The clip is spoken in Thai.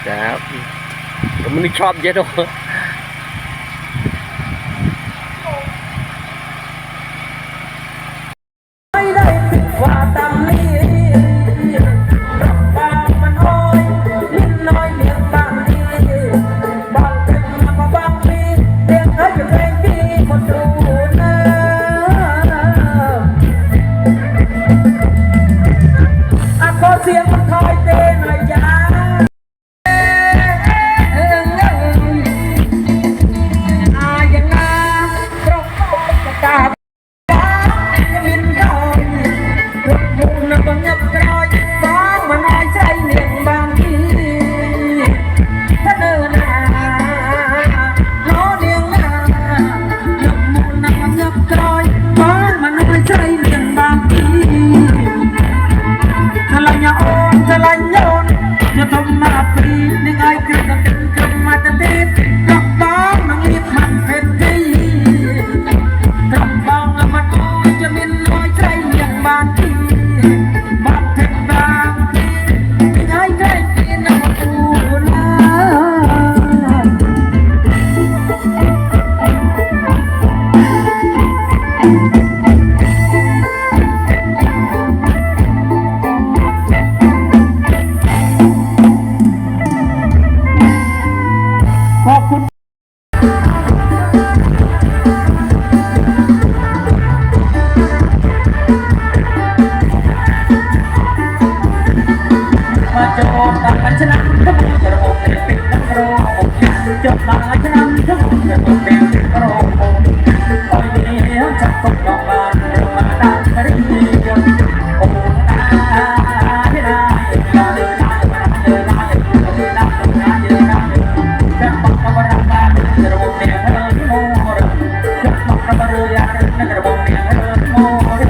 ครับมันชอบเยอะด้วย ไม่ได้คิดว่าตำนี้รับบางมันน้อยนิดน้อยเลี้ยงบางทีบางเต็มมาบางทีเลี้ยงให้เพลงที่คนดูนะขอเสียงคนถอยเต้นหน่อยจ้ายังงาตรงประกาศมินทองรถบุญนับงับกรอยฟ้ามันน้อยใจเลี้ยงบางทีถ้าเดินหน้าล้อเลี้ยงหน้ารถบุญนับงับกรอยฟ้ามันน้อยใจเลี้ยงบางทีทลายโอนทลายโยนจะทำมาปีนึงไอ้คือจะเป็นคำมาจะติดรักบ้างนังรีบมันเป็นที่กำบังมันโอยจะมินน้อยใจอย่างบางทีบางเทบางทีนึงไอ้ใกล้กินน้ำปูนาขอบคุณมาโจมดังกันชนะทั้งหมดกระโปงเป็นนักร้องจบมาชนะทั้งหมดกระโปงเป็นนักร้องคอยเดียวจะตกลงมามาดังกระดิ่งโอ้นาที่นาอย่าเดินหน้าเดินหน้าเดินหน้าเดินหน้าเดินหน้าจะปักกระรังบ้านกระโปงเป็นเรื่องโมรจะปักกระเรือยักษ์กระโปงเป็นเรื่องโมร